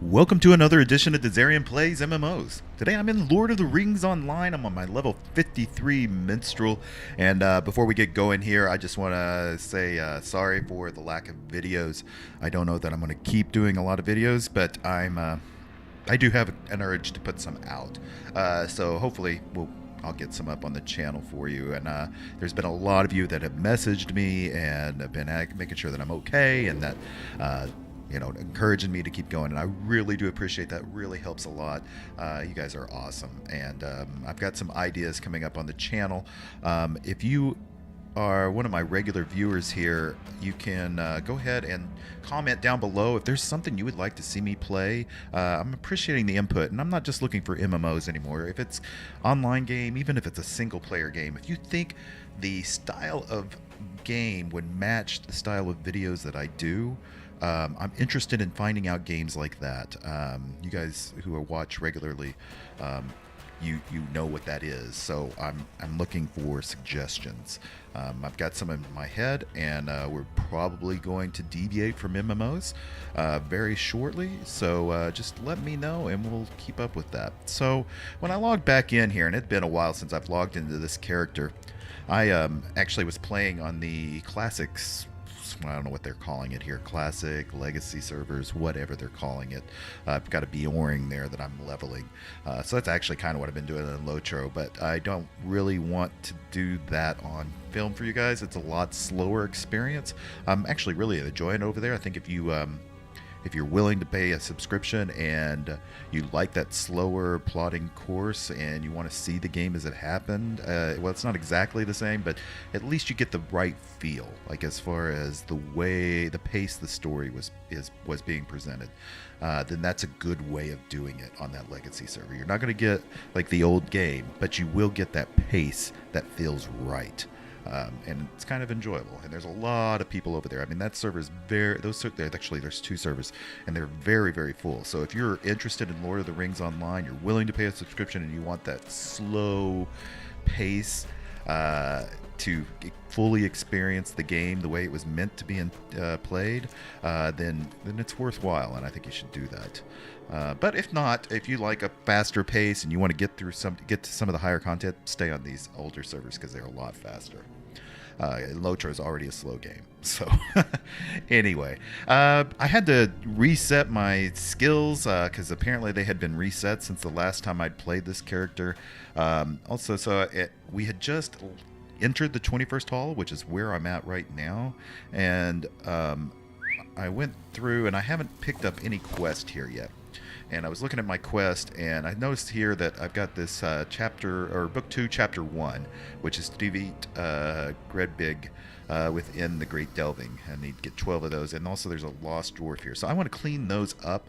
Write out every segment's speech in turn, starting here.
Welcome to another edition of Dizzarian Plays MMOs. Today I'm in Lord of the Rings Online. I'm on my level 53 Minstrel. And before we get going here, I just want to say sorry for the lack of videos. I don't know that I'm going to keep doing a lot of videos, but I do have an urge to put some out. So hopefully I'll get some up on the channel for you. And there's been a lot of you that have messaged me and have been making sure that I'm okay and that encouraging me to keep going, and I really do appreciate that. Really helps a lot. You guys are awesome, and I've got some ideas coming up on the channel. If you are one of my regular viewers here, you can go ahead and comment down below if there's something you would like to see me play. I'm appreciating the input, and I'm not just looking for MMOs anymore. If it's online game, even if it's a single player game, if you think the style of game would match the style of videos that I do, I'm interested in finding out games like that. You guys who watch regularly, you know what that is. So I'm looking for suggestions. I've got some in my head, and we're probably going to deviate from MMOs very shortly. So just let me know, and we'll keep up with that. So when I logged back in here, and it's been a while since I've logged into this character, I actually was playing on the classics. I don't know what they're calling it here, classic, legacy servers, whatever they're calling it. I've got a Bjorn there that I'm leveling. So that's actually kind of what I've been doing in Lotro, but I don't really want to do that on film for you guys. It's a lot slower experience. I'm actually really enjoying it over there. I think if you're willing to pay a subscription and you like that slower plotting course and you want to see the game as it happened, well, it's not exactly the same, but at least you get the right feel, like as far as the way, the pace the story was being presented. Then that's a good way of doing it on that legacy server. You're not going to get like the old game, but you will get that pace that feels right. And it's kind of enjoyable, and there's a lot of people over there. I mean, that server is there's two servers, and they're very, very full. So if you're interested in Lord of the Rings Online, you're willing to pay a subscription, and you want that slow pace to fully experience the game the way it was meant to be played, then it's worthwhile, and I think you should do that. But if not, if you like a faster pace and you want to get to some of the higher content, stay on these older servers because they're a lot faster. Lotro is already a slow game. So anyway, I had to reset my skills because apparently they had been reset since the last time I'd played this character. We had just entered the 21st hall, which is where I'm at right now, and I went through, and I haven't picked up any quest here yet. And I was looking at my quest, and I noticed here that I've got this book 2, chapter 1, which is to defeat Gredbig within the Great Delving. I need to get 12 of those, and also there's a lost dwarf here. So I want to clean those up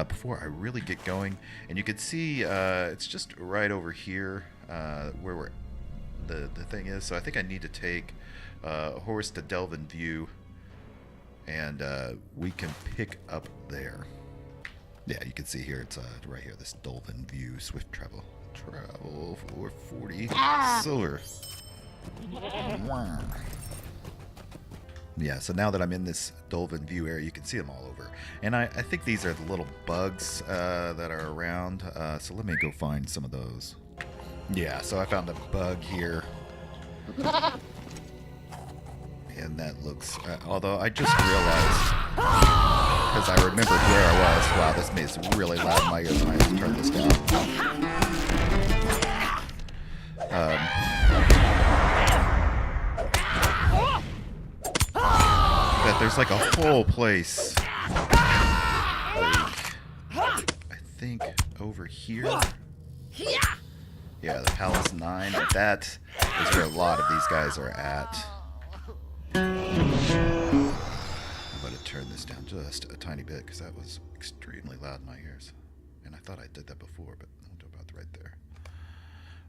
before I really get going. And you can see it's just right over here where the thing is. So I think I need to take a horse to Delvin View, and we can pick up there. Yeah, you can see here, it's right here, this Dolphin View, swift travel for 40 silver. Yeah, so now that I'm in this Dolphin View area, you can see them all over. And I think these are the little bugs that are around, so let me go find some of those. Yeah, so I found a bug here. And that looks, although I just realized, because I remembered where I was. Wow, this is really loud in my ears. I have to turn this down. That there's like a whole place, I think over here. Yeah, the Palace 9. That is where a lot of these guys are at. I'm going to turn this down just a tiny bit because that was extremely loud in my ears. And I thought I did that before, but I'll do about right there.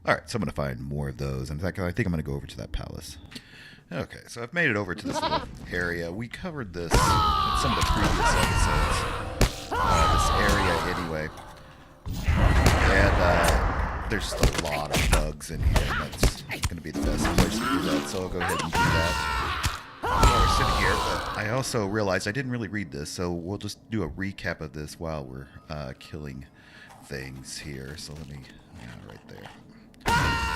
Alright, so I'm going to find more of those. In fact, I think I'm going to go over to that palace. Okay, so I've made it over to this little area. We covered this in some of the previous episodes. This area anyway. And there's just a lot of bugs in here. And that's going to be the best place to do that, so I'll go ahead and do that. Of course, this in here, but I also realized I didn't really read this, so we'll just do a recap of this while we're killing things here. So let me, right there.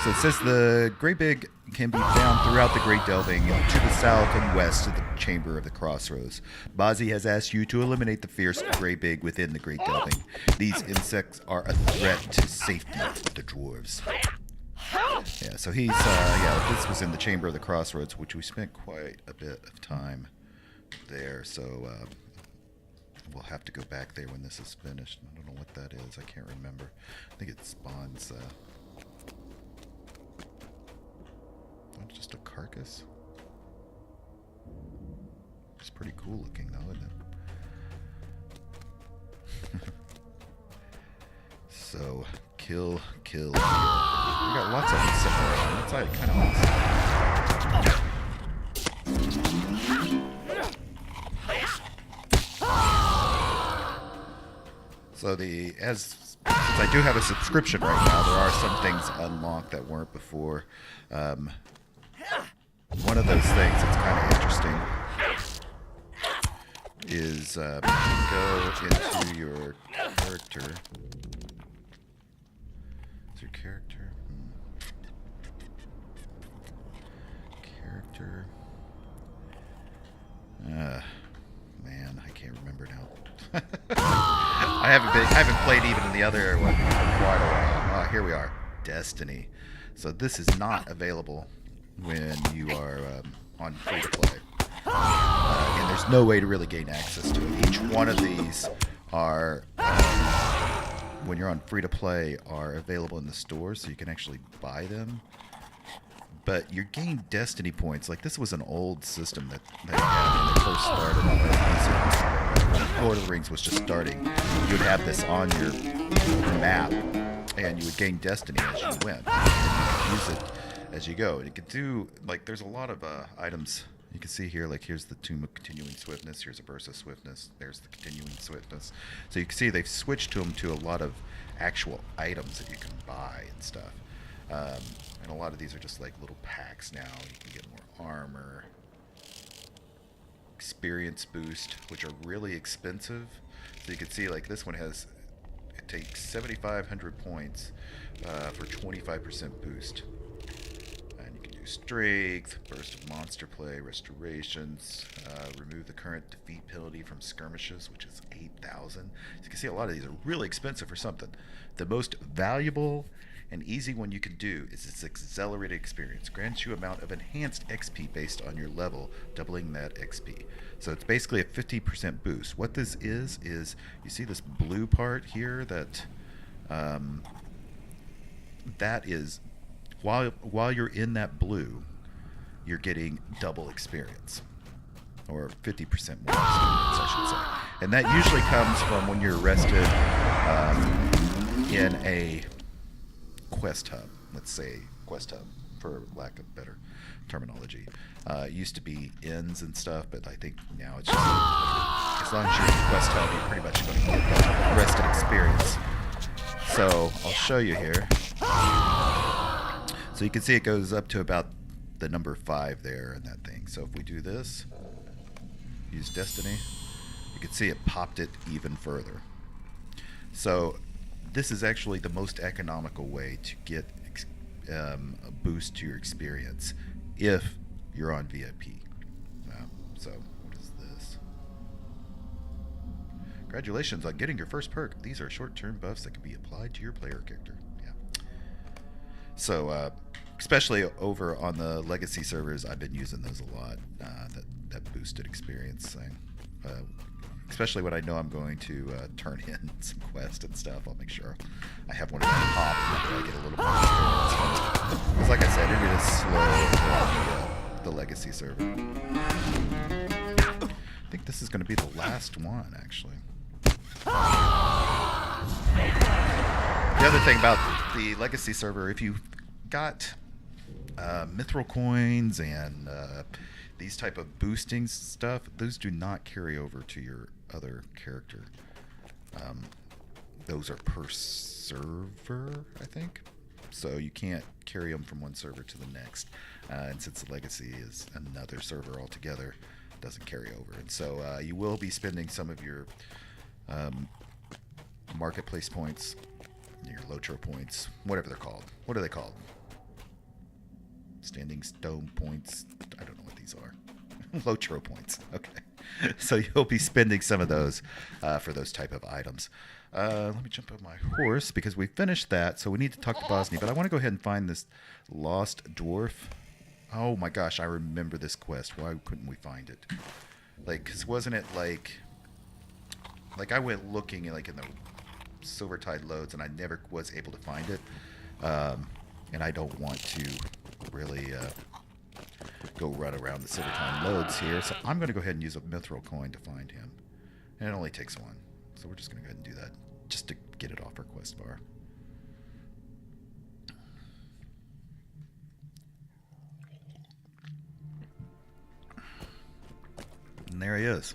So it says the Greybig can be found throughout the Great Delving to the south and west of the Chamber of the Crossroads. Bazi has asked you to eliminate the fierce Greybig within the Great Delving. These insects are a threat to safety of the dwarves. Yeah, so he's, this was in the Chamber of the Crossroads, which we spent quite a bit of time there, so we'll have to go back there when this is finished. I don't know what that is, I can't remember. I think it spawns, just a carcass. It's pretty cool looking though, isn't it? So, kill. We got lots of them sitting around. That's kind of awesome. So since I do have a subscription right now, there are some things unlocked that weren't before. One of those things that's kind of interesting is you can go into your character. Is your character? Character. Man, I can't remember now. I haven't played even in the other one for quite a while. Here we are, Destiny. So this is not available when you are on free to play, and there's no way to really gain access to it. Each one of these are, when you're on free to play, are available in the store, so you can actually buy them. But you gain Destiny points. Like, this was an old system that had when they first started. When Lord of the Rings was just starting, you would have this on your map, and you would gain Destiny as you went. And you could use it as you go. And it could do, like, there's a lot of items you can see here. Like, here's the Tomb of Continuing Swiftness. Here's a Burst of Swiftness. There's the Continuing Swiftness. So you can see they've switched to a lot of actual items that you can buy and stuff. And a lot of these are just like little packs now. You can get more armor, experience boost, which are really expensive. So you can see, like, this one it takes 7,500 points for 25% boost. And you can do strength, burst of monster play, restorations, remove the current defeat penalty from skirmishes, which is 8,000. So you can see a lot of these are really expensive for something. The most valuable and easy one you can do is this accelerated experience. Grants you amount of enhanced XP based on your level, doubling that XP. So it's basically a 50% boost. What this is you see this blue part here that that is, while you're in that blue, you're getting double experience, or 50% more experience, I should say. And that usually comes from when you're arrested in a quest hub. Let's say quest hub, for lack of better terminology. It used to be inns and stuff, but I think now it's just, as long as you're in the quest hub, you're pretty much going to get that arrested experience. So I'll show you here. So you can see it goes up to about the number 5 there and that thing. So if we do this, use Destiny, you can see it popped it even further. So this is actually the most economical way to get a boost to your experience if you're on VIP. So what is this? Congratulations on getting your first perk. These are short-term buffs that can be applied to your player character. Yeah. So especially over on the legacy servers, I've been using those a lot. That boosted experience thing. Especially when I know I'm going to turn in some quests and stuff, I'll make sure I have one of them pop and I get a little more experience from it. Because like I said, it is slow on the legacy server. I think this is going to be the last one, actually. The other thing about the legacy server, if you've got mithril coins and these type of boosting stuff, those do not carry over to your other character. Those are per server, I think. So you can't carry them from one server to the next. And since the legacy is another server altogether, doesn't carry over. And so you will be spending some of your marketplace points, your Lotro points, whatever they're called. What are they called? Standing stone points. I don't know what these are. Lotro points. Okay. So you'll be spending some of those for those type of items. Let me jump on my horse because we finished that. So we need to talk to Bosnia. But I want to go ahead and find this lost dwarf. Oh my gosh, I remember this quest. Why couldn't we find it? Like, cause wasn't it like I went looking like in the Silvertide loads and I never was able to find it. And I don't want to really go run around the Silvertide loads here. So I'm going to go ahead and use a mithril coin to find him. And it only takes one. So we're just going to go ahead and do that just to get it off our quest bar. And there he is.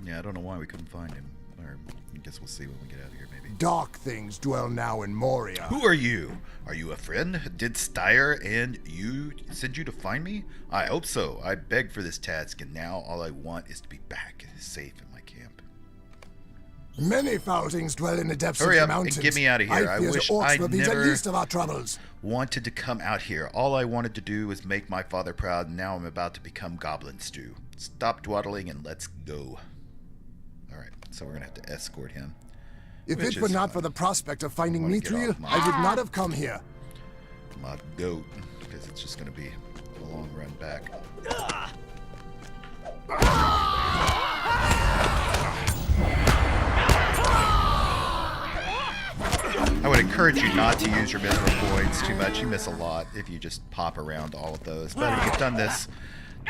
Yeah, I don't know why we couldn't find him. Or I guess we'll see when we get out of here, maybe. Dark things dwell now in Moria. Who are you? Are you a friend? Did Styre and you send you to find me? I hope so. I begged for this task, and now all I want is to be back, safe in my camp. Many foul things dwell in the depths Hurry of up the mountains. and get me out of here. I fear wish the orcs I will be the never least of our troubles. wanted to come out here. All I wanted to do was make my father proud, and now I'm about to become goblin stew. Stop dawdling and let's go. Alright, so we're going to have to escort him. If it were not for the prospect of finding Minstrel, I would not have come here. My goat, because it's just going to be a long run back. I would encourage you not to use your mithril coins too much. You miss a lot if you just pop around all of those. But if you've done this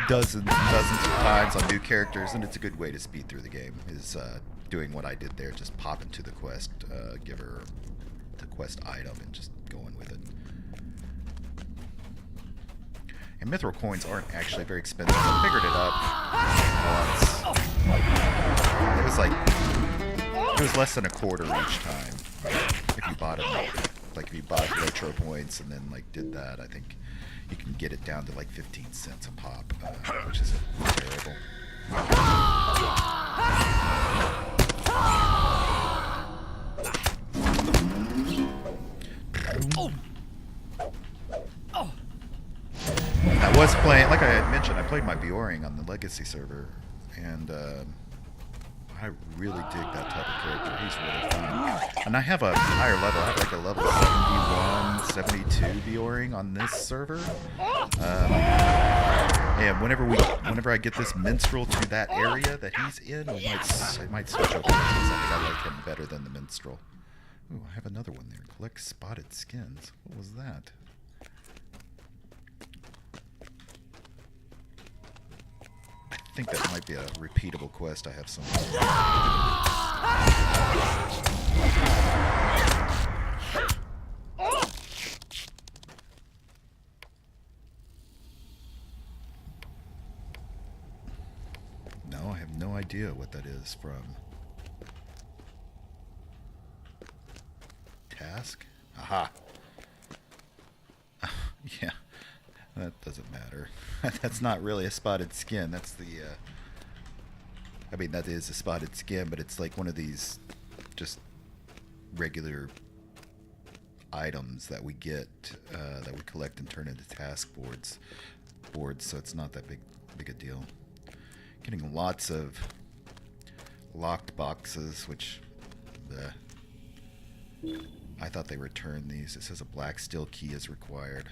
dozens of times on new characters, and it's a good way to speed through the game, is doing what I did there, just popping to the quest, give her the quest item and just going with it. And mithril coins aren't actually very expensive. I figured it up once. It was less than a quarter each time if you bought it. Like if you bought Lotro points and then like did that, I think you can get it down to like 15 cents a pop, which is terrible. I was playing, like I had mentioned, I played my Bjoring on the Legacy server, and I really dig that type of character. He's really fun. And I have a higher level. I have like a level 71, 72 Bjoring on this server. And whenever I get this minstrel to that area that he's in, I might switch over because I think I like him better than the minstrel. Ooh, I have another one there. Collect spotted skins. What was that? I think that might be a repeatable quest I have somewhere. No, I have no idea what that is from. Task? Aha. Yeah. That doesn't matter. That's not really a spotted skin. That's the, I mean, that is a spotted skin, but it's like one of these just regular items that we get, that we collect and turn into task boards, so it's not that big a deal. Getting lots of locked boxes, which, I thought they returned these. It says a black steel key is required.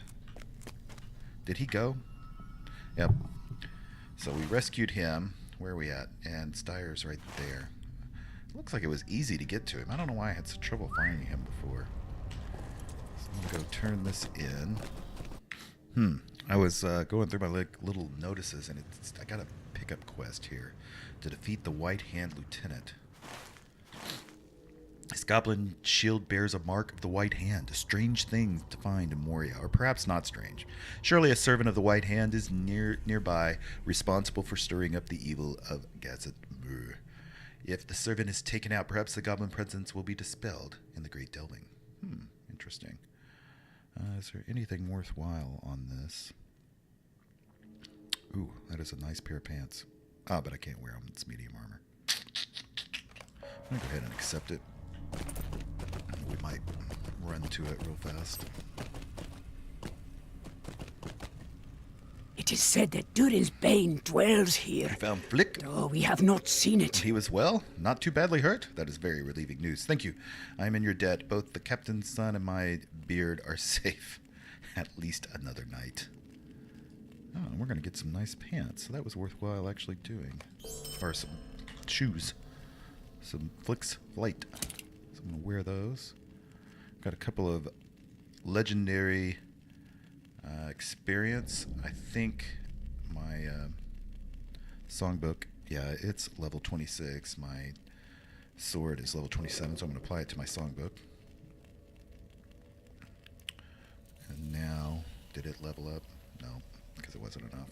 Did he go? Yep. So we rescued him. Where are we at? And Styre's right there. It looks like it was easy to get to him. I don't know why I had such trouble finding him before. So I'm going to go turn this in. I was going through my little notices, and I got a pickup quest here to defeat the White Hand Lieutenant. This goblin shield bears a mark of the White Hand, a strange thing to find in Moria, or perhaps not strange. Surely a servant of the White Hand is nearby, responsible for stirring up the evil of Gazet-Mur. If the servant is taken out, perhaps the goblin presence will be dispelled in the Great Delving. Interesting. Is there anything worthwhile on this? Ooh, that is a nice pair of pants. Ah, but I can't wear them. It's medium armor. I'm gonna go ahead and accept it. We might run to it real fast. It is said that Durin's bane dwells here. I found Flick. Though we have not seen it. He was well, not too badly hurt. That is very relieving news. Thank you. I am in your debt. Both the captain's son and my beard are safe. At least another night. Oh, and we're going to get some nice pants. So that was worthwhile actually doing. Or some shoes. Some Flick's Flight. So I'm going to wear those. Got a couple of legendary experience. I think my songbook, yeah, it's level 26. My sword is level 27, so I'm going to apply it to my songbook. And now, did it level up? No, because it wasn't enough.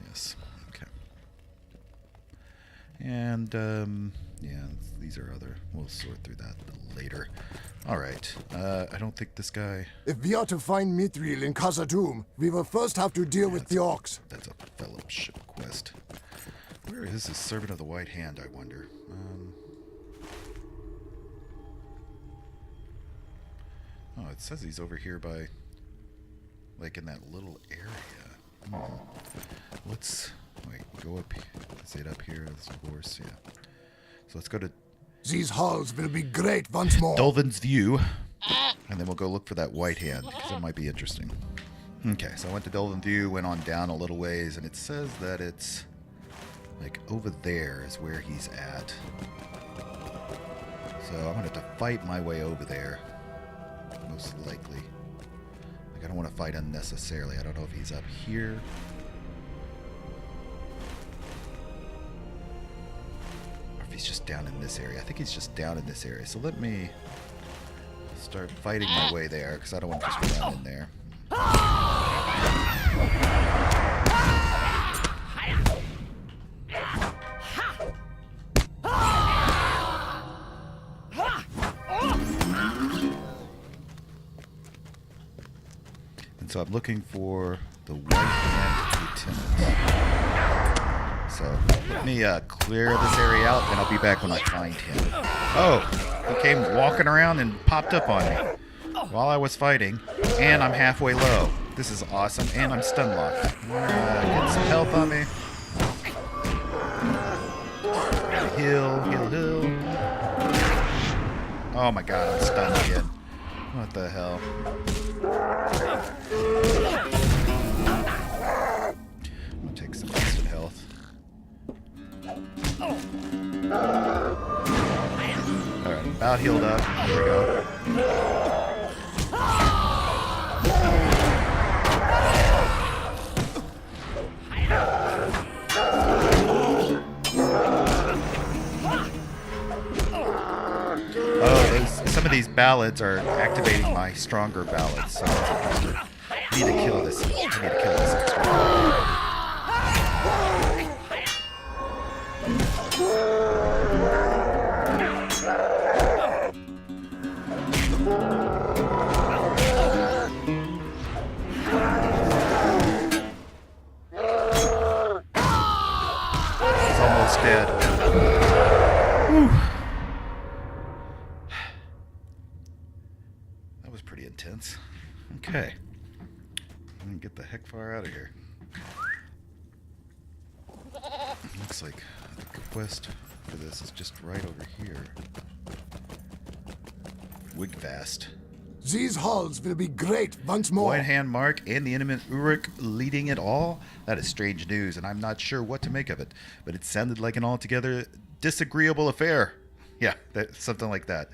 Yes, okay. And, yeah, these are other, we'll sort through that later. Alright, I don't think this guy... If we are to find Mithril in Khazad-dûm, we will first have to deal with the orcs. That's a fellowship quest. Where is this Servant of the White Hand, I wonder? Oh, it says he's over here by... like in that little area. Let's... wait, go up... is it up here? Of course, yeah. So let's go to... These halls will be great once more. Dolvin's View. And then we'll go look for that white hand, because it might be interesting. Okay, so I went to Dolvin's View, went on down a little ways, and it says that it's... like over there is where he's at. So I'm going to have to fight my way over there. Most likely. Like, I don't want to fight unnecessarily. I don't know if he's up here. Or if he's just down in this area. I think he's just down in this area. So let me start fighting my way there, because I don't want to just run in there. So I'm looking for the White Hand Lieutenant. So let me clear this area out, and I'll be back when I find him. Oh, he came walking around and popped up on me while I was fighting, and I'm halfway low. This is awesome, and I'm stun locked. Get some health on me. Heal, heal, heal. Oh my god, I'm stunned again. What the hell? I'm gonna take some instant health. Alright, about healed up. Here we go. Some of these ballads are activating my stronger ballads, so that's interesting. I need to kill this. I need to kill this extra. He's almost dead. Whew. Intense. Okay. I'm gonna get the heck far out of here. Looks like the quest for this is just right over here. Wigvast. These halls will be great once more. White Hand Mark and the intimate Uruk leading it all? That is strange news, and I'm not sure what to make of it. But it sounded like an altogether disagreeable affair. Yeah, something like that.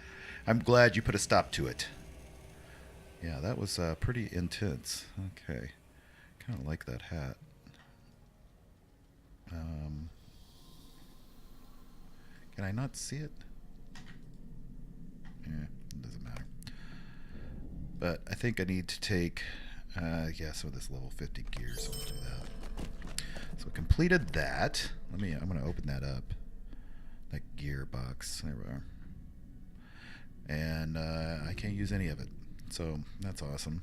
I'm glad you put a stop to it. Yeah, that was pretty intense. Okay. Kind of like that hat. Can I not see it? Yeah, it doesn't matter. But I think I need to take, yeah, some of this level 50 gear, so I'll do that. So I completed that. I'm going to open that up. That gear box. There we are. And I can't use any of it. So that's awesome.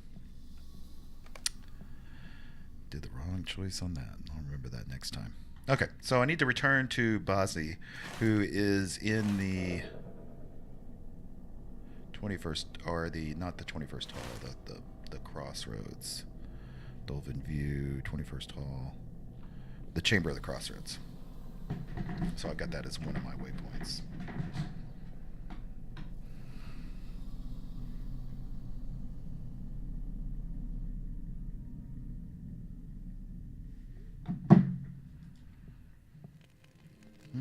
did the wrong choice on that. I'll remember that next time. Okay, so I need to return to Bazi, who is in the 21st, or the, not the 21st hall, the crossroads. Dolphin View, 21st hall. The Chamber of the Crossroads. So I got that as one of my waypoints.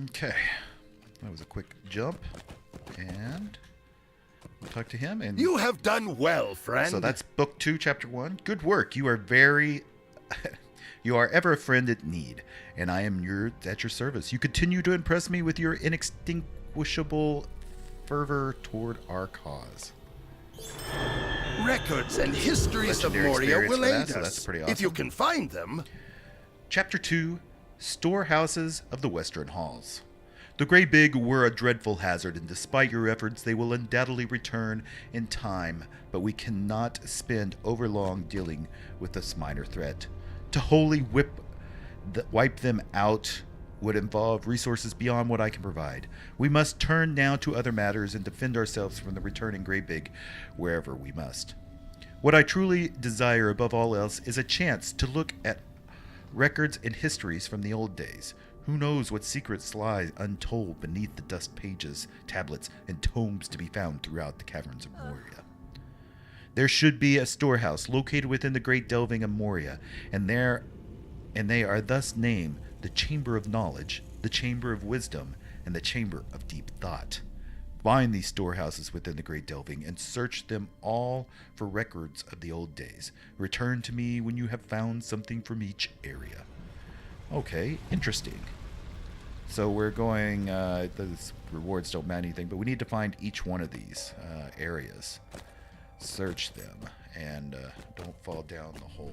Okay, that was a quick jump, and we'll talk to him. And you have done well, friend. So that's Book 2, Chapter 1. Good work. You are very... you are ever a friend at need, and I am at your service. You continue to impress me with your inextinguishable fervor toward our cause. Records and histories of Legendary Moria will aid so us, that's pretty awesome. if you can find them. Chapter 2, Storehouses of the Western Halls. The Grey Big were a dreadful hazard, and despite your efforts, they will undoubtedly return in time, but we cannot spend overlong dealing with this minor threat. To wholly wipe them out would involve resources beyond what I can provide. We must turn now to other matters and defend ourselves from the returning Grey Big wherever we must. What I truly desire above all else is a chance to look at records and histories from the old days. Who knows what secrets lie untold beneath the dust pages, tablets, and tomes to be found throughout the caverns of Moria. There should be a storehouse located within the great delving of Moria, and they are thus named the Chamber of Knowledge, the Chamber of Wisdom, and the Chamber of Deep Thought. Find these storehouses within the great delving and search them all for records of the old days. Return to me when you have found something from each area. Okay, interesting. So we're going, those rewards don't mean anything, but we need to find each one of these areas. Search them, and don't fall down the hole.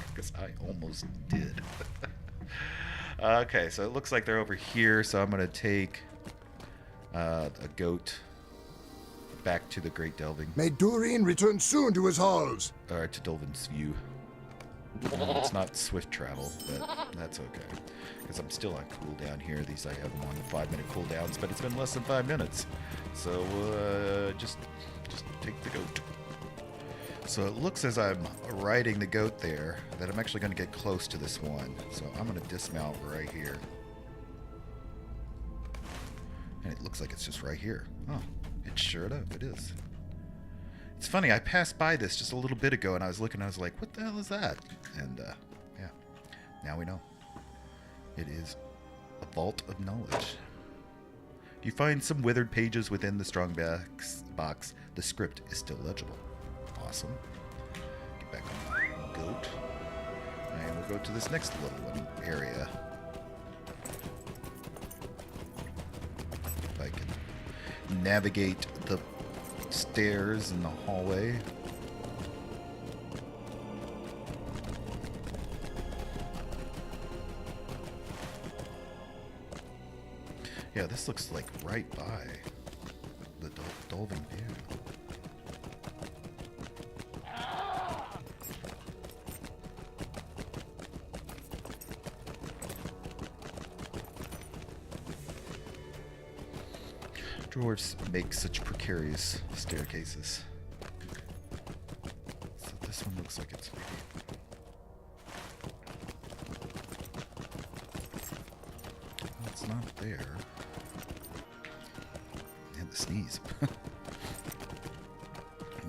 Because I almost did. Okay, so it looks like they're over here, so I'm going to take a goat back to the Great Delving. May Dizzarian return soon to his halls. Or to Dolphin's View. Well, it's not swift travel, but that's okay. Because I'm still on cooldown here. These I have them on the 5-minute cooldowns, but it's been less than 5 minutes. So just take the goat. So it looks as I'm riding the goat there that I'm actually going to get close to this one. So I'm going to dismount right here. And it looks like it's just right here. Oh, it's sure enough, it is. It's funny, I passed by this just a little bit ago and I was looking, I was like, what the hell is that? And yeah, now we know. It is a vault of knowledge. You find some withered pages within the strong box. The script is still legible. Awesome. Get back on my goat. And we'll go to this next little one area. If I can navigate the stairs in the hallway. Yeah, this looks like right by the Dolphin View. Dwarves make such precarious staircases. So this one looks like it's... Well, it's not there. And the sneeze.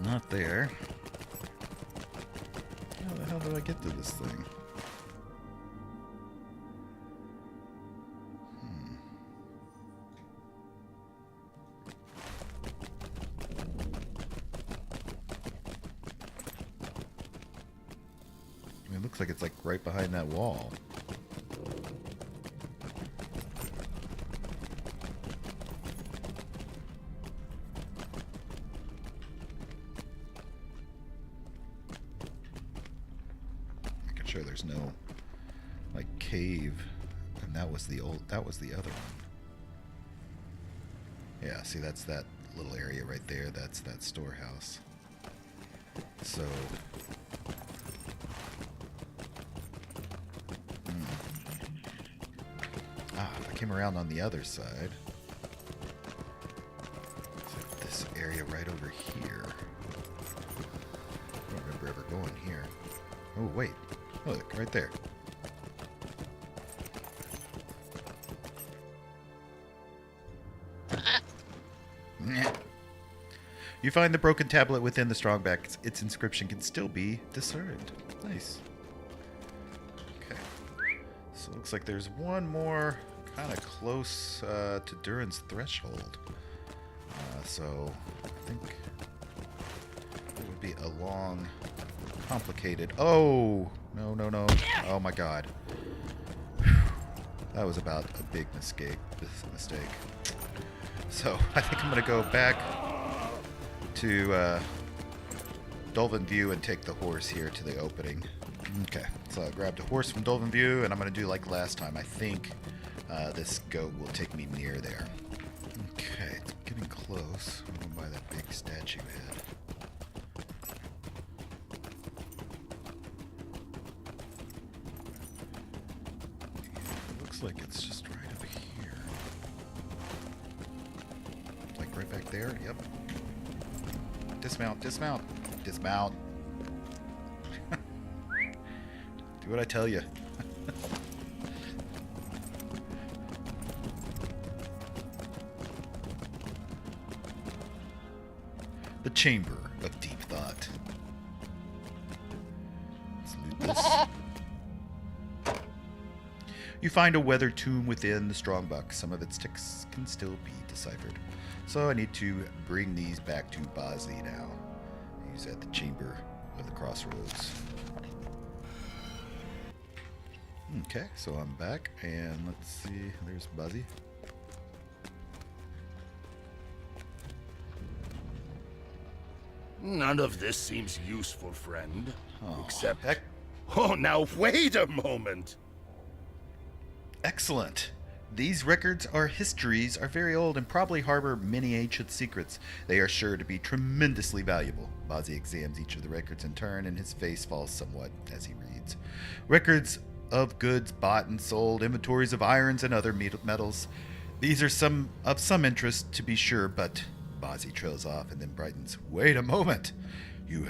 Not there. How the hell do I get to this thing? It looks like it's like right behind that wall. Making sure there's no like cave, and that was the other one. Yeah, see, that's that little area right there. That's that storehouse. So I came around on the other side. So this area right over here. I don't remember ever going here. Oh, wait. Look, right there. You find the broken tablet within the strongback. Its inscription can still be discerned. Nice. Okay. So it looks like there's one more kind of close to Durin's threshold. So I think it would be a long, complicated... Oh! No, no, no. Oh my god. That was about a big mistake. So I think I'm going to go back to Dolven View and take the horse here to the opening. Okay, so I grabbed a horse from Dolven View, and I'm going to do like last time. I think this goat will take me near there. Okay, it's getting close. I'm going by that big statue head. It looks like it's just right over here. Like right back there? Yep. Dismount, dismount, dismount. Do what I tell you. The Chamber of Deep Thought. Let's loot this. You find a weathered tomb within the strongbox. Some of its texts can still be deciphered. So I need to bring these back to Bazi now. He's at the Chamber of the Crossroads. Okay, so I'm back, and let's see. There's Bazi. None of this seems useful, friend. Oh, Except... Oh, now wait a moment! Excellent. These records or histories are very old and probably harbor many ancient secrets. They are sure to be tremendously valuable. Bazi examines each of the records in turn, and his face falls somewhat as he reads. Records of goods bought and sold, inventories of irons and other metals. These are of some interest, to be sure, but Bazi trails off and then brightens. Wait a moment. You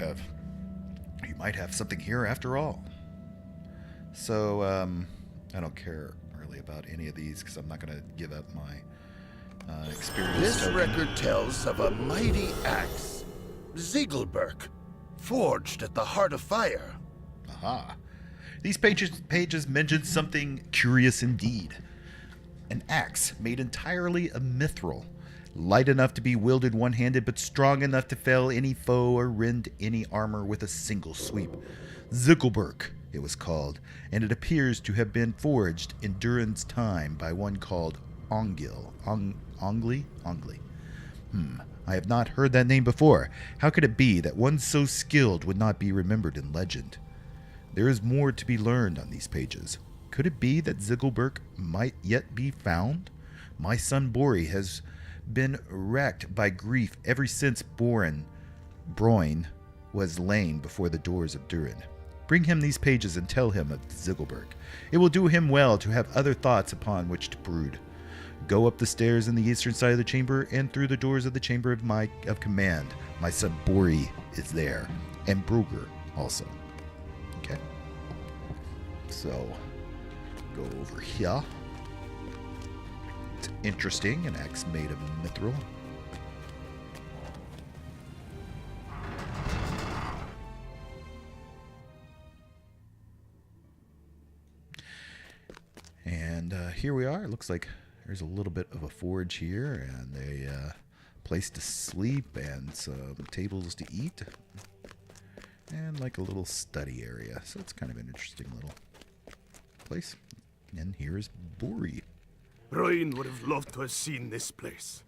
might have something here after all. So, I don't care about any of these because I'm not going to give up my experience. This token. record tells of a mighty axe, Zigilburk, forged at the heart of fire. Aha. These pages mention something curious indeed. An axe made entirely of mithril, light enough to be wielded one-handed but strong enough to fell any foe or rend any armor with a single sweep. Zigilburk, it was called, and it appears to have been forged in Durin's time by one called Ongil. Ongli? I have not heard that name before. How could it be that one so skilled would not be remembered in legend? There is more to be learned on these pages. Could it be that Zigilburk might yet be found? My son Bori has been racked by grief ever since Broin was lain before the doors of Durin. Bring him these pages and tell him of Zigilburk. It will do him well to have other thoughts upon which to brood. Go up the stairs in the eastern side of the chamber and through the doors of the chamber of command. My son Bori is there, and Brugger also. Okay. So, go over here. It's interesting, an axe made of mithril. And here we are. It looks like there's a little bit of a forge here and a place to sleep and some tables to eat and like a little study area. So it's kind of an interesting little place. And here's Bori. Broin would have loved to have seen this place.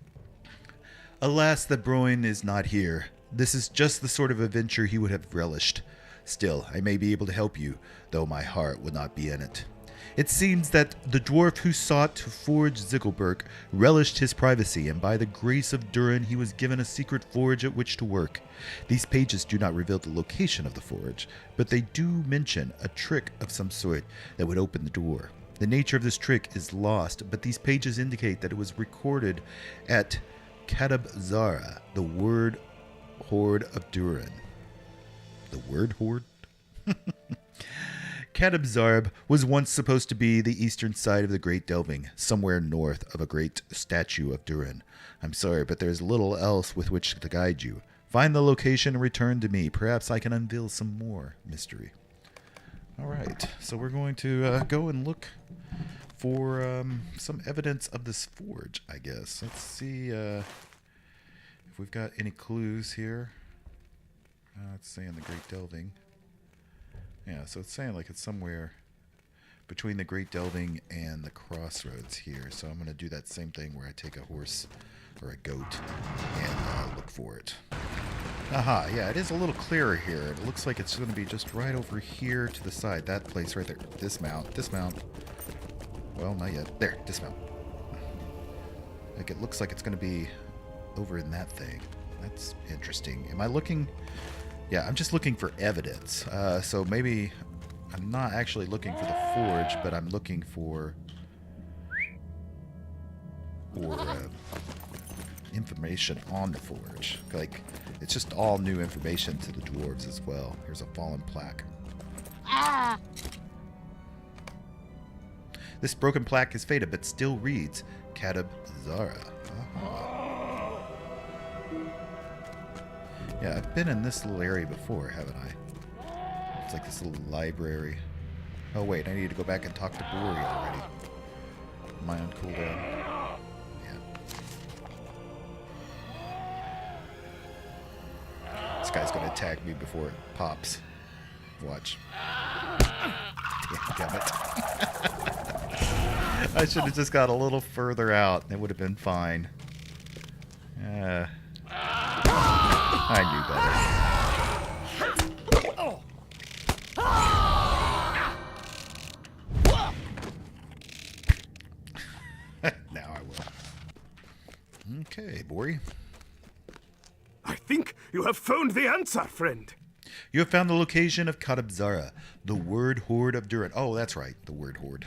Alas, that Broin is not here. This is just the sort of adventure he would have relished. Still, I may be able to help you, though my heart would not be in it. It seems that the dwarf who sought to forge Zigilburk relished his privacy, and by the grace of Durin he was given a secret forge at which to work. These pages do not reveal the location of the forge, but they do mention a trick of some sort that would open the door. The nature of this trick is lost, but these pages indicate that it was recorded at Katabzara, the word horde of Durin. The word horde? Katabzarb was once supposed to be the eastern side of the Great Delving, somewhere north of a great statue of Durin. I'm sorry, but there's little else with which to guide you. Find the location and return to me. Perhaps I can unveil some more mystery. Alright, so we're going to go and look for some evidence of this forge, I guess. Let's see if we've got any clues here. It's saying the Great Delving. Yeah, so it's saying like it's somewhere between the Great Delving and the crossroads here. So I'm going to do that same thing where I take a horse or a goat and look for it. Aha, yeah, it is a little clearer here. It looks like it's going to be just right over here to the side. That place right there. Dismount, dismount. Well, not yet. There, dismount. Like it looks like it's going to be over in that thing. That's interesting. Am I looking... Yeah, I'm just looking for evidence. So maybe I'm not actually looking for the forge, but I'm looking for information on the forge. Like, it's just all new information to the dwarves as well. Here's a fallen plaque. This broken plaque is faded, but still reads Katabzara. Yeah, I've been in this little area before, haven't I? It's like this little library. Oh wait, I need to go back and talk to Bori already. Am I on cooldown? Yeah. This guy's gonna attack me before it pops. Watch. Damn it. I should have just got a little further out. It would have been fine. I knew better. Now I will. Okay, Bori. I think you have found the answer, friend. You have found the location of Katabzara, the word horde of Durin. Oh, that's right, the word horde.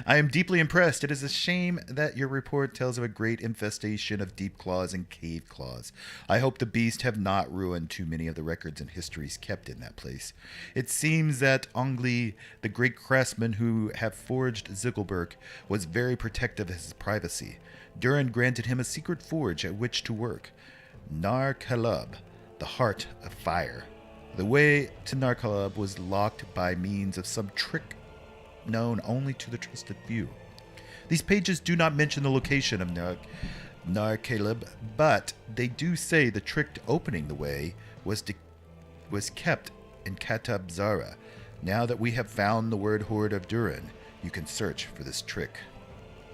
I am deeply impressed. It is a shame that your report tells of a great infestation of deep claws and cave claws. I hope the beast have not ruined too many of the records and histories kept in that place. It seems that Ongli, the great craftsman who have forged Zigilburk, was very protective of his privacy. Durin granted him a secret forge at which to work. Nar-Kalub, the heart of fire. The way to Nar-Kalub was locked by means of some trick known only to the trusted few. These pages do not mention the location of Nar-Kalub, but they do say the trick to opening the way was kept in Katabzara. Now that we have found the word horde of Durin, you can search for this trick.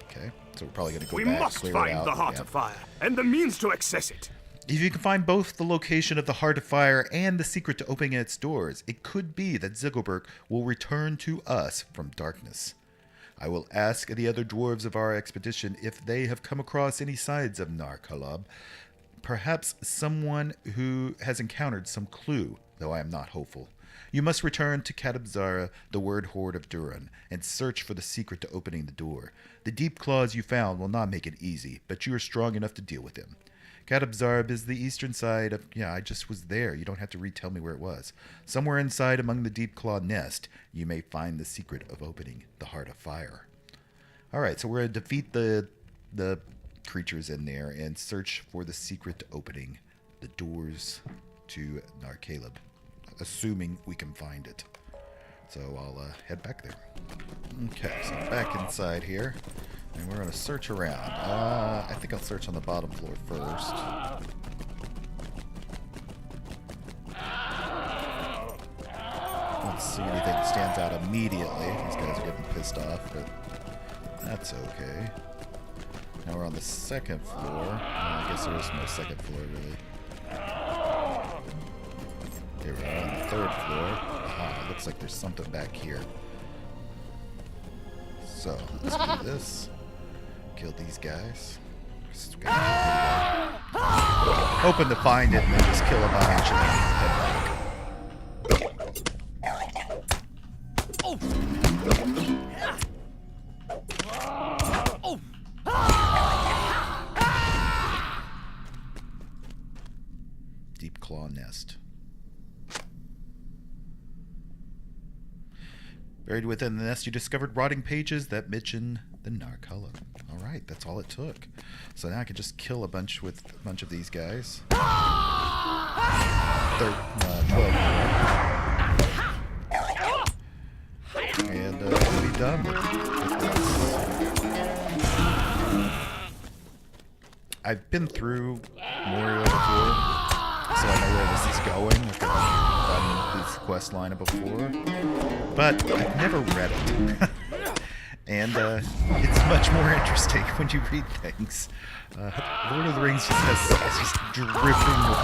Okay, so we're probably going to go back. We must find the Heart of Fire and the means to access it. If you can find both the location of the Heart of Fire and the secret to opening its doors, it could be that Zigilburk will return to us from darkness. I will ask the other dwarves of our expedition if they have come across any signs of Nar-Kalub. Perhaps someone who has encountered some clue, though I am not hopeful. You must return to Katabzara, the word horde of Durin, and search for the secret to opening the door. The deep claws you found will not make it easy, but you are strong enough to deal with them. Katabzarb is the eastern side of... Yeah, I just was there. You don't have to retell me where it was. Somewhere inside among the deep claw nest, you may find the secret of opening the Heart of Fire. Alright, so we're going to defeat the creatures in there and search for the secret to opening the doors to Nar-Kalub, assuming we can find it. So I'll head back there. Okay, so I'm back inside here. And we're going to search around. I think I'll search on the bottom floor first. Don't see anything that stands out immediately. These guys are getting pissed off, but that's okay. Now we're on the second floor. I guess there is no second floor, really. Here we are on the third floor. Aha, it looks like there's something back here. So, let's do this. Kill these guys. Hoping to find it and then just kill a bunch and then head back. nest. Buried within the nest, you discovered rotting pages that mention the Narcola. All right, that's all it took. So now I can just kill a bunch of these guys. 12 more. And we'll be done with this. I've been through Moria before, so I know where this is going. I've done this quest line before, but I've never read it. And it's much more interesting when you read things. Lord of the Rings it's just dripping with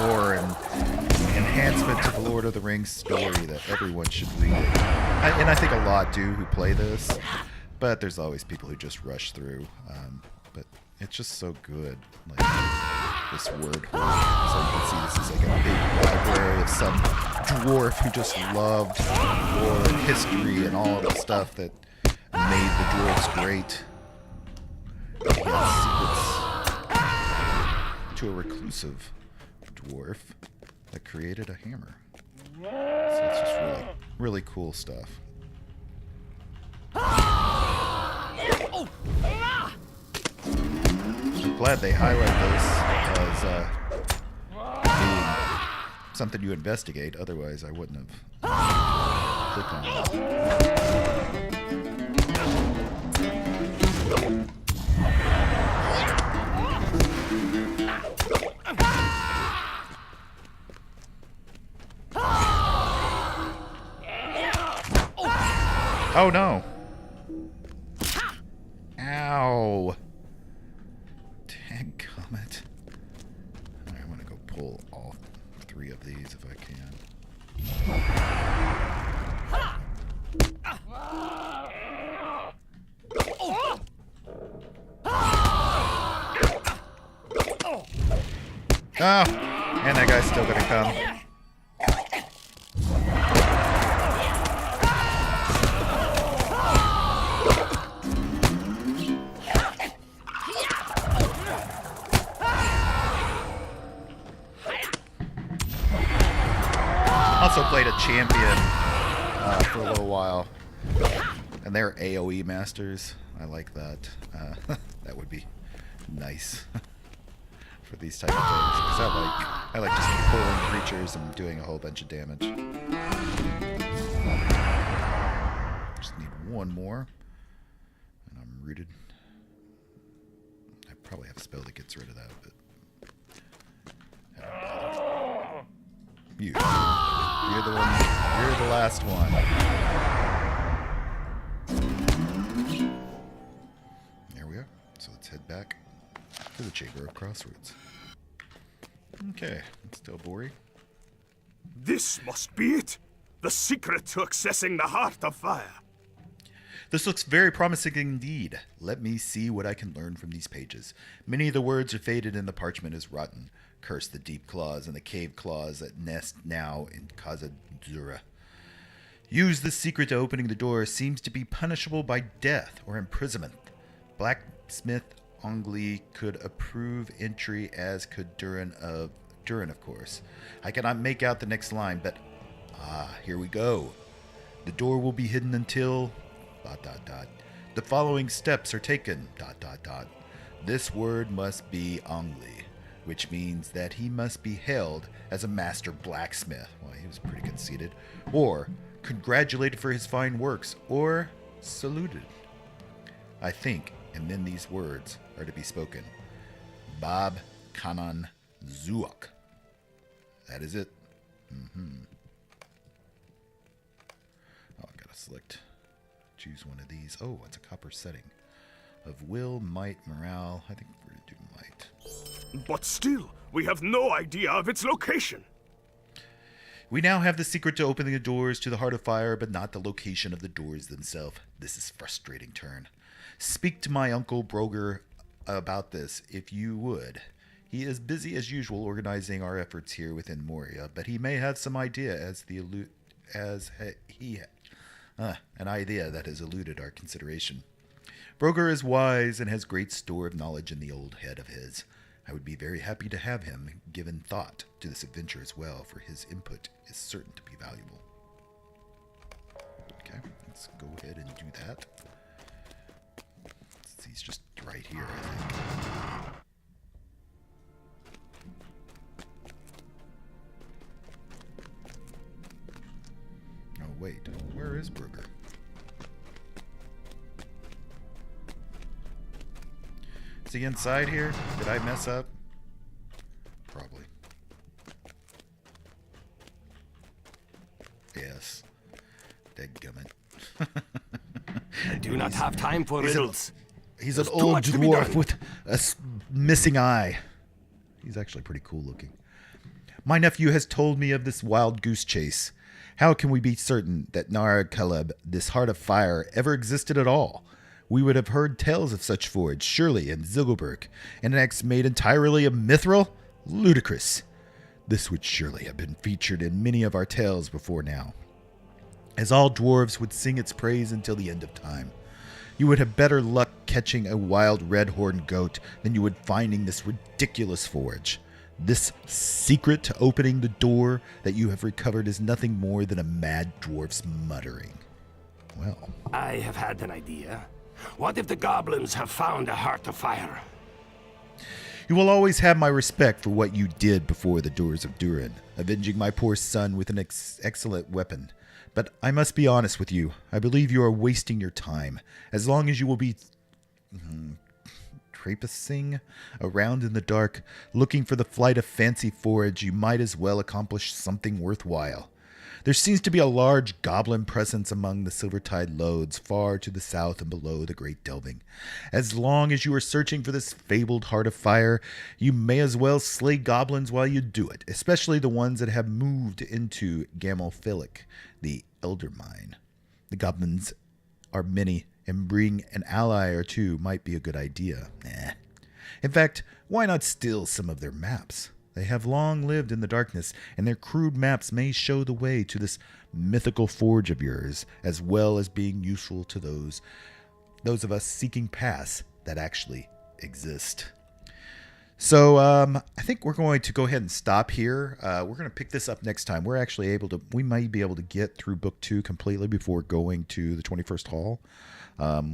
lore and enhancement to the Lord of the Rings story that everyone should read it. And I think a lot do who play this, but there's always people who just rush through. But it's just so good. Like this word horde. So you can see this is like a big library of some dwarf who just loved lore and history and all of the stuff that made the dwarves great. He had secrets to a reclusive dwarf that created a hammer. So it's just really cool stuff. I'm glad they highlight this as being something you investigate. Otherwise, I wouldn't have clicked on it. Oh no! Ow! Dadgummit. I'm gonna go pull all 3 of these if I can. Oh! And that guy's still gonna come. Also played a champion for a little while, and they're AoE masters. I like that. That would be nice for these type of things, because I like just pulling creatures and doing a whole bunch of damage. Just need one more, and I'm rooted. I probably have a spell that gets rid of that, but you're the one. You're the last one. There we are. So let's head back to the Chamber of Crossroads. Okay, it's still boring. This must be it. The secret to accessing the Heart of Fire. This looks very promising indeed. Let me see what I can learn from these pages. Many of the words are faded and the parchment is rotten. Curse the deep claws and the cave claws that nest now in Khazad-dûra. Use the secret to opening the door seems to be punishable by death or imprisonment. Blacksmith Ongli could approve entry, as could Durin, of course. I cannot make out the next line, but here we go. The door will be hidden until ... The following steps are taken ... This word must be Ongli, which means that he must be hailed as a master blacksmith. Well, he was pretty conceited. Or congratulated for his fine works, or saluted. I think, and then these words are to be spoken. Bab Kanan Zuak. That is it. Oh, I gotta choose one of these. Oh, it's a copper setting. Of will, might, morale. I think we're gonna do might. But still, we have no idea of its location. We now have the secret to opening the doors to the Heart of Fire, but not the location of the doors themselves. This is frustrating turn. Speak to my uncle Broger about this, if you would. He is busy as usual organizing our efforts here within Moria, but he may have some idea an idea that has eluded our consideration. Broger is wise and has great store of knowledge in the old head of his. I would be very happy to have him given thought to this adventure as well, for his input is certain to be valuable. Okay, let's go ahead and do that. He's just right here, I think. Oh, wait. Where is Brugger? Is he inside here? Did I mess up? Probably. Yes. Dadgummit. I do not have time for riddles. He's an old dwarf with a missing eye. He's actually pretty cool looking. My nephew has told me of this wild goose chase. How can we be certain that Nar Caleb, this heart of fire, ever existed at all? We would have heard tales of such forge, surely, in Zigilburk, and an axe made entirely of mithril? Ludicrous. This would surely have been featured in many of our tales before now, as all dwarves would sing its praise until the end of time. You would have better luck catching a wild red-horned goat than you would finding this ridiculous forge. This secret to opening the door that you have recovered is nothing more than a mad dwarf's muttering. Well, I have had an idea. What if the goblins have found a heart of fire? you will always have my respect for what you did before the doors of Durin, avenging my poor son with an excellent weapon. But I must be honest with you. I believe you are wasting your time. As long as you will be traipsing around in the dark, looking for the flight of fancy forage, you might as well accomplish something worthwhile. There seems to be a large goblin presence among the Silvertide Lodes, far to the south and below the Great Delving. As long as you are searching for this fabled heart of fire, you may as well slay goblins while you do it, especially the ones that have moved into Gamelphilic, the Elder Mine. The goblins are many, and bring an ally or two might be a good idea. Nah. In fact, why not steal some of their maps? They have long lived in the darkness, and their crude maps may show the way to this mythical forge of yours, as well as being useful to those of us seeking paths that actually exist. So I think we're going to go ahead and stop here. We're going to pick this up next time. We might be able to get through book 2 completely before going to the 21st Hall.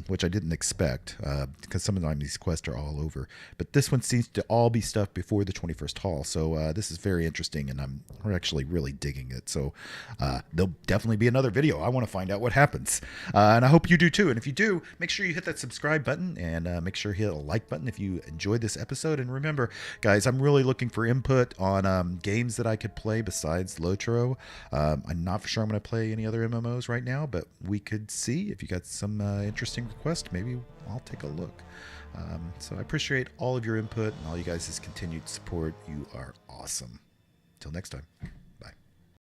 Which I didn't expect, because sometimes these quests are all over. But this one seems to all be stuff before the 21st Hall, so this is very interesting, and we're actually really digging it. So there'll definitely be another video. I want to find out what happens, and I hope you do too. And if you do, make sure you hit that subscribe button, and make sure you hit a like button if you enjoyed this episode. And remember, guys, I'm really looking for input on games that I could play besides Lotro. I'm not for sure I'm going to play any other MMOs right now, but we could see if you got some interesting request. Maybe I'll take a look. So I appreciate all of your input and all you guys' continued support. You are awesome. Till next time.